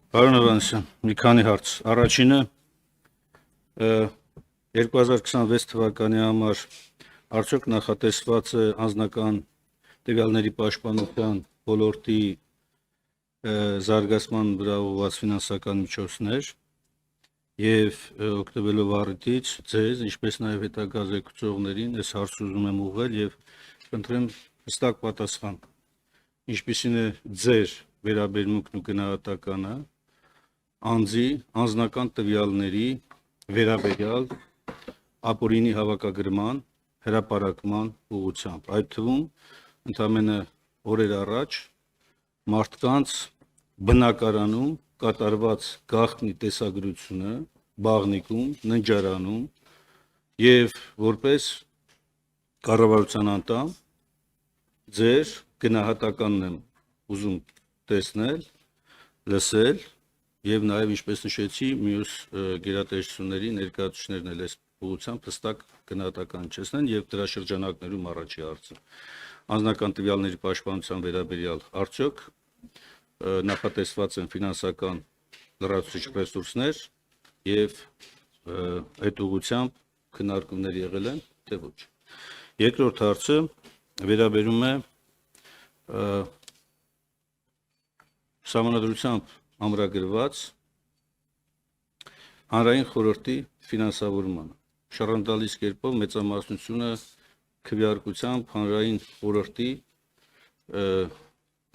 Պարոն Հովհաննիսյան, մի քանի հարց։ Առաջինը 2026 թվականի համար արդյոք նախատեսված է անձնական տվյալների պաշտպանության ոլորտի զարգացման վրա ուղղված ֆինանսական միջոցներ եւ օգտվելով առիթից ձեզ, ինչպես նաեւ հետագա զեկուցողներին այս հարցը ուզում եմ ուղղել եւ կընտրեմ հստակ պատասխան։ Ինչպիսին է ձեր վերաբերմունքն ու գնահատականը անձի անձնական տվյալների վերաբերյալ ապօրինի հավաքագրման, հրապարակման ուղղությամբ, այդ թվում ընդամենը օրեր առաջ մարդկանց բնակարանում կատարված գաղտնի տեսագրությունը բաղնիկում, ննջարանում եւ որպես կառավարության անդամ ձեր գնահատականն եմ ուզում տեսնել, լսել եւ նաեւ ինչպես նշեցի, մյուս գերատեսչությունների ներկայացուցիչներն էլ այս ուղղությամբ հստակ գնահատական չեսնեն եւ դրա շրջանակներում առաջի հարցը անձնական տվյալների պաշտպանության վերաբերյալ արդյոք նախատեսված են ֆինանսական լրացուցիչ ռեսուրսներ եւ այդ ուղղությամբ քննարկումներ եղել են թե ոչ։ Երկրորդ հարցը վերաբերում է Սահմանադրությամբ ամրագրված հանրային խորհրդի ֆինանսավորմանը։ Շռնդալից կերպով մեծամասնությունը քվեարկությամբ հանրային խորհրդի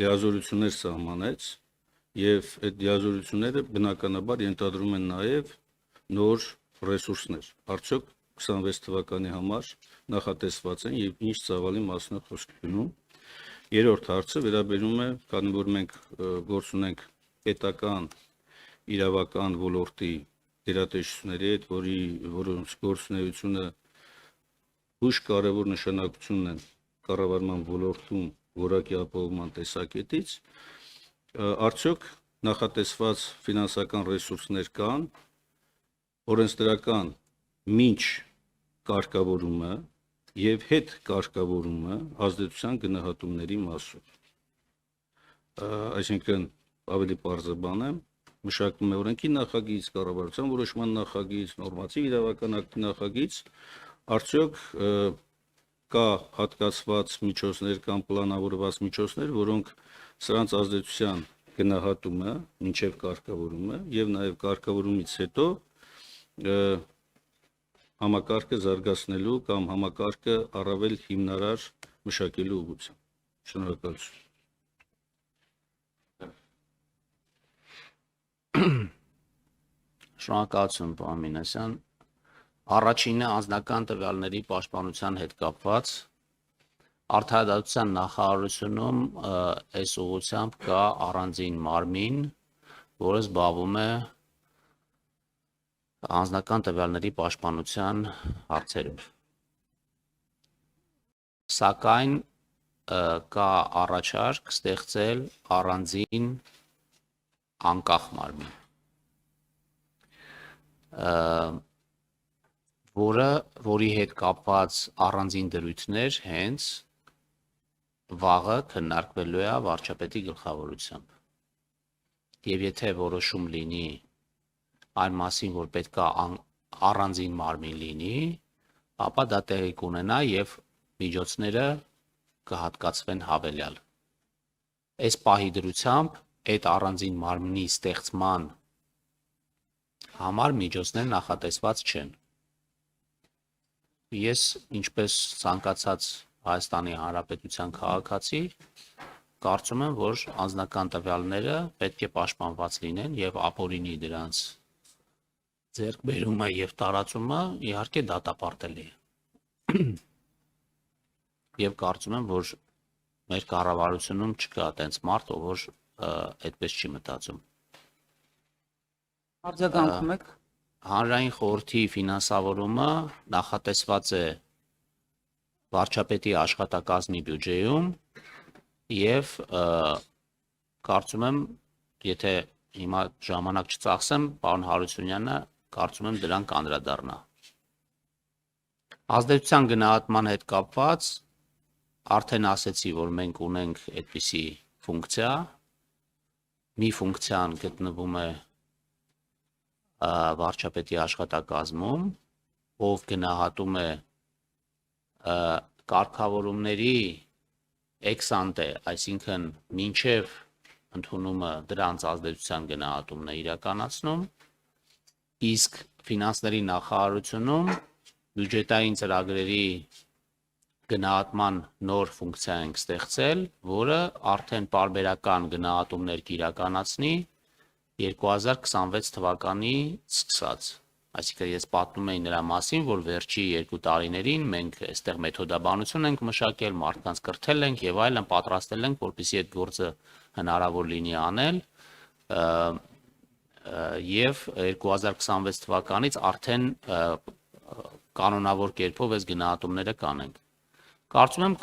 դիազորություններ սահմանեց եւ այդ դիազորությունները բնականաբար ենթադրում են նաեւ նոր ռեսուրսներ։ Արդյոք 26 թվականի համար նախատեսված են եւ ինչ ծավալի մասն է խոսք գնում։ Երրորդ հարցը վերաբերում է, քանի որ մենք գործ ունենք պետական իրավական ոլորտի գերատեսչությունների հետ, որոնց գործունեությունը հույժ կարևոր նշանակություն ունեն կառավարման ոլորտում որակի ապահովման տեսակետից, արդյոք նախատեսված ֆինանսական ռեսուրսներ կան օրենսդրական մինչ կարգավորումը եւ հետ կարգավորումը ազդեցության գնահատումների մասով։ Այսինքն ավելի պարզը բան է, մշակվում է օրենքի նախագիծ, կառավարության որոշման նախագիծ, նորմատիվ իրավական ակտի նախագիծ, արդյոք կա հատկացված միջոցներ կամ պլանավորված միջոցներ, որոնք սրանց ազդեցության գնահատումը մինչև կարգավորումը եւ նաեւ կարգավորումից հետո համակարգը զարգացնելու կամ համակարգը առավել հիմնարար մշակելու ուղղությամբ։ Շնորհակալություն։ Շնորհակալություն, պարոն Մինասյան։ Առաջինը անձնական տվյալների պաշտպանության հետ կապված արդարադատության նախարարությունում այս ուղղությամբ կա առանձին մարմին, որը զբաղվում է անձնական տվյալների պաշտպանության հարցերով։ Սակայն կա առաջարկ ստեղծել առանձին անկախ մարմին, որի հետ կապված առանձին դրույթներ հենց վաղը քննարկվելու է վարչապետի գլխավորությամբ։ Եվ եթե որոշում լինի այն մասին, որ պետք է առանձին մարմին լինի, ապա դա տեղի կունենա եւ միջոցները կհատկացվեն հավելյալ։ Այս պահի դրությամբ այդ առանձին մարմնի ստեղծման համար միջոցներ նախատեսված չեն։ Ես, ինչպես ցանկացած Հայաստանի Հանրապետության քաղաքացի, կարծում եմ, որ անձնական տվյալները պետք է պաշտպանված լինեն եւ ապօրինի դրանց ձեռքբերումը եւ տարածումը իհարկե դատապարտելի է։ Եվ կարծում եմ, որ մեր կառավարությունում չկա այդպես մարդ, որ այդպես չի մտածում։ Արձագանքում եք։ Հանրային խորհրդի ֆինանսավորումը նախատեսված է վարչապետի աշխատակազմի բյուջեում եւ կարծում եմ, եթե հիմա ժամանակ չծախսեմ, պարոն Հարությունյանը կարծում եմ դրան կանդրադառնա։ Ազդեցության գնահատման հետ կապված արդեն ասեցի, որ մենք ունենք այդպիսի ֆունկցիա մի ֆունկցիան գտնվում է վարչապետի աշխատակազմում, ով գնահատում է կարգավորումների ex-ante, այսինքն մինչև ընդունումը դրանց ազդեցության գնահատումն է իրականացնում, իսկ ֆինանսների նախարարությունում բյուջետային ծրագրերի գնահատման նոր ֆունկցիա ենք ստեղծել, որը արդեն պարբերական գնահատումներ կիրականացնի 2026 թվականից սկսած։ Այսինքն ես պատմում եի նրա մասին, որ վերջի 2 տարիներին մենք այստեղ մեթոդաբանություն ենք մշակել, մարդկանց կրթել ենք եւ այլն, պատրաստել ենք, որպեսզի այդ գործը հնարավոր լինի անել, եւ 2026 թվականից արդեն կանոնավոր կերպով այս գնահատումները կանենք։ Կարծում եմ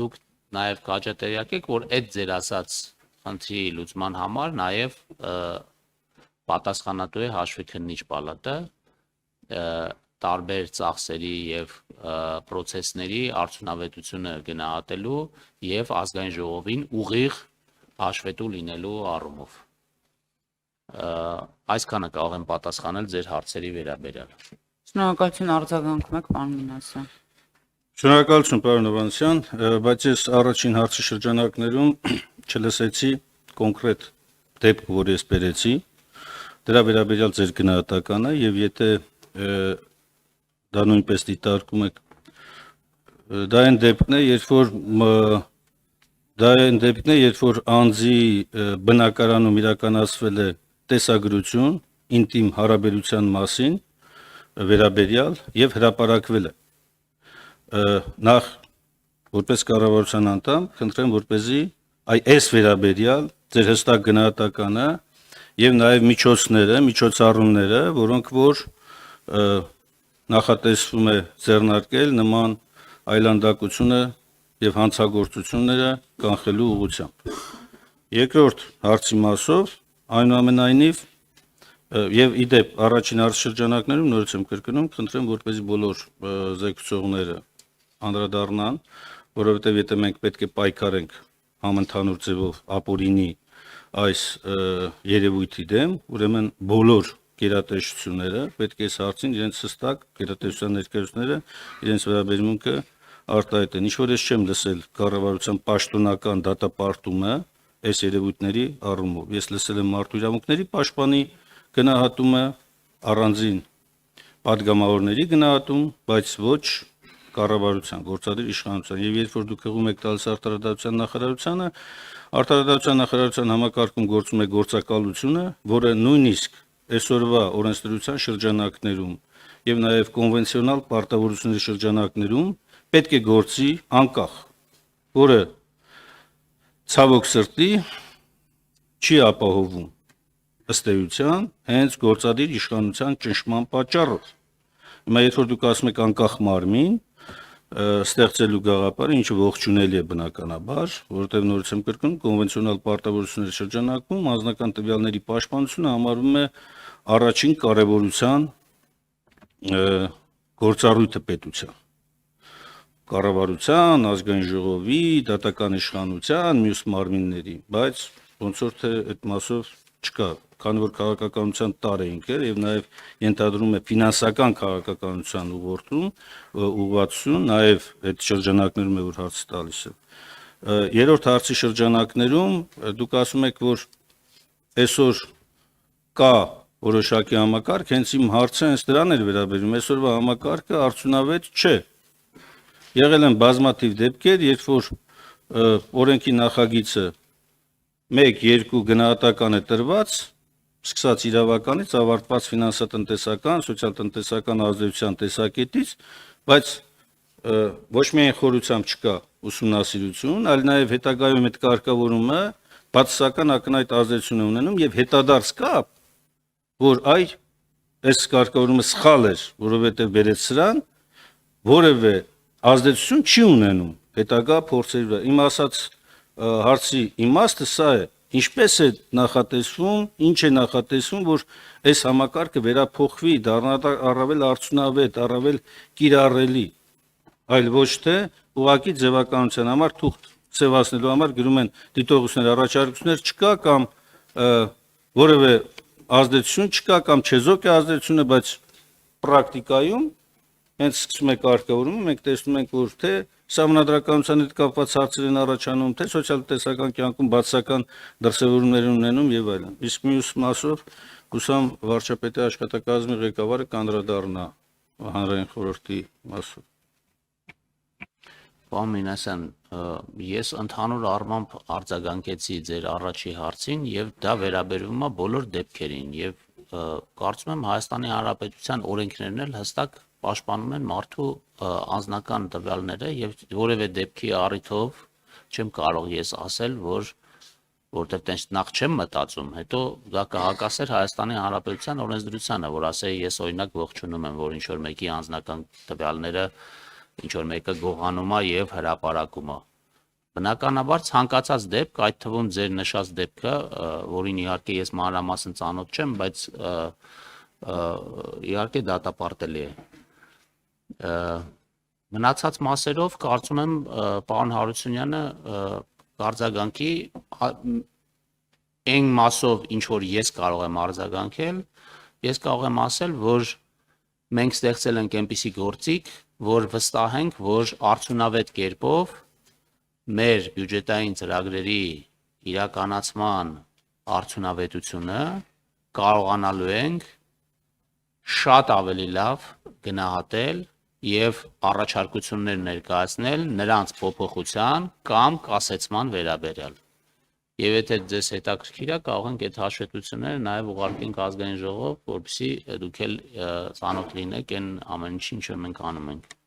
դուք նաեւ կաճատերյակ եք, որ այդ ձեր ասած խնդրի լուծման համար նաեւ պատասխանատու է հաշվի քննիչ պալատը տարբեր ծախսերի եւ պրոցեսների արդյունավետությունը գնահատելու եւ ազգային ժողովին ուղիղ հաշվետու լինելու առումով։ Այսքանը կարող եմ պատասխանել ձեր հարցերի վերաբերյալ։ Շնորհակալություն արձագանքում եք, պարոն Մինասյան։ Շնորհակալություն, պարոն Հովհաննիսյան, բայց ես առաջին հարցի շրջանակներում չլսեցի կոնկրետ դեպք, որ ես բերեցի, դրա վերաբերյալ ձեր գնահատականը, եւ եթե դա նույնպես դիտարկում եք, դա այն դեպքն է, երբ որ անձի բնակարանում իրականացվել է տեսագրություն ինտիմ հարաբերության մասին վերաբերյալ եւ հրապարակվել է։ Նախ որպես կառավարության անդամ խնդրեմ, որպեսզի այս վերաբերյալ ձեր հստակ գնահատականը եւ նաեւ միջոցառումները, որոնք որ նախատեսվում է ձեռնարկել նման այլանդակությունը եւ հանցագործությունները կանխելու ուղղությամբ։ Երկրորդ հարցի մասով այնուամենայնիվ եւ իդեպ առաջին հարցշրջանակներում նորից եմ կրկնում, խնդրեմ, որպեսզի բոլոր զեկուցողները անդրադառնան, որովհետեւ եթե մենք պետք է պայքարենք համընդհանուր ձևով ապօրինի այս երևույթի դեմ, ուրեմն բոլոր գերատեսչությունները պետք է այս հարցին իրենց հստակ գերատեսչության ներկայացուցիչները իրենց վերաբերմունքը արտահայտեն։ Ինչ որ ես չեմ լսել կառավարության պաշտոնական դատապարտումը այս երևույթների առումով։ Ես լսել եմ մարդու իրավունքների պաշտպանի գնահատումը, առանձին падգամավորների գնահատում, բայց ոչ կառավարության, գործադիր իշխանության։ Եվ երբ որ դուք հղում եք տալիս արտարադատության նախարարությանը, արտարադատության նախարարության համակարգում գործում է գործակալությունը, որը նույնիսկ այսօրվա օրենսդրության շրջանակներում եւ նաեւ կոնվենցիոնալ պարտավորությունների շրջանակներում պետք է գործի անկախ, որը ցավոք սրտի չի ապահովում ըստ էության հենց գործադիր իշխանության ճնշման պատճառով։ Հիմա երբ որ դուք ասում եք անկախ մարմին ստեղծելու գաղափարը, ինչը ողջունելի է բնականաբար, որովհետև նորից եմ կրկնում, կոնվենցիոնալ պարտավորությունների շրջանակում անձնական տվյալների պաշտպանությունը համարվում է առաջին կարևորության գործառույթը պետության, կառավարության, ազգային ժողովի, դատական իշխանության, մյուս մարմինների, բայց ոնց որ թե այդ մասով չկա, քանի որ քաղաքականության տար ենք եւ նաեւ ենթադրում է ֆինանսական քաղաքականության ուղղվածություն, նաեւ այդ շրջանակներում է որ հարց տալիս է։ Երրորդ հարցի շրջանակներում դուք ասում եք, որ այսօր կա որոշակի համակարգ, հենց իմ հարցը հենց դրան էր վերաբերում, այսօրվա համակարգը արդյունավետ չէ։ Եղել են բազմաթիվ դեպքեր, երբ որ օրենքի նախագիծը 1-2 գնահատական է տրված, սկսած իրավականից, ավարտված ֆինանսատնտեսական, սոցիալ-տնտեսական ազդեցության տեսակետից, բայց ոչ միայն խորությամբ չկա ուսումնասիրություն, այլ նաև հետագայում այդ կարգավորումը բացասական ակնհայտ ազդեցություն է ունենում եւ հետադարձ կա, որ այս կարգավորումը սխալ էր, որովհետեւ բերեց սրան, որևէ ազդեցություն չի ունենում հետագա փորձերի վրա։ Իմ ասած հարցի իմաստը սա է, ինչպես է նախատեսվում, ինչ է նախատեսվում, որ այս համակարգը վերափոխվի, դառնա առավել արդյունավետ, առավել կիրառելի, այլ ոչ թե ուղղակի ձևականության համար թուղթ սևացնելու համար գրում են դիտողություններ, առաջարկություններ չկա կամ որևէ ազդեցություն չկա կամ չեզոք է ազդեցությունը, բայց պրակտիկայում հենց սկսում է կարգավորումը, մենք տեսնում ենք, որ թե սահմանադրականության հետ կապված հարցեր են առաջանում, թե սոցիալ-տնտեսական կյանքում բացասական դրսևորումներ են ունենում եւ այլն։ Իսկ մյուս մասով հուսամ վարչապետի աշխատակազմի ղեկավարը կանդրադառնա հանրային խորհրդի մասով։ Պարոն Մինասյան, ես ընդհանուր առմամբ արձագանքեցի ձեր առաջի հարցին եւ դա վերաբերվում է բոլոր դեպքերին եւ կարծում եմ Հայաստանի Հանրապետության օրենքներն էլ հստակ պաշտպանում են մարդու անձնական տվյալները եւ որևէ դեպքի առիթով չեմ կարող ես ասել, որտեղ տենց նախ չեմ մտածում, հետո դա կհակասեր Հայաստանի Հանրապետության օրենսդրությանը, որ ասեի ես օրինակ ողջունում եմ, որ ինչ որ մեկի անձնական տվյալները ինչ որ մեկը գողանում է եւ հրապարակում է։ Բնականաբար ցանկացած դեպք, այդ թվում ձեր նշած դեպքը, որին իհարկե ես մանրամասն ծանոթ չեմ, բայց իհարկե դատապարտելի է։ Մնացած մասերով կարծում եմ պարոն Հարությունյանը արձագանքի այն մասով, ինչ որ ես կարող եմ արձագանքել, ես կարող եմ ասել, որ մենք ստեղծել ենք այնպիսի գործիք, որ վստահ ենք, որ արդյունավետ կերպով մեր բյուջետային ծրագրերի իրականացման արդյունավետությունը կարողանալու ենք շատ ավելի լավ գնահատել եւ առաջարկություններ ներկայացնել նրանց փոփոխության կամ կասեցման վերաբերյալ։ Եվ եթե ձեզ հետաքրքիր է, կարող ենք այդ հաշվետվությունները նաեւ ուղարկենք ազգային ժողով, որպեսզի դուք էլ ծանոթ լինեք այն ամեն ինչին, ինչ մենք անում ենք։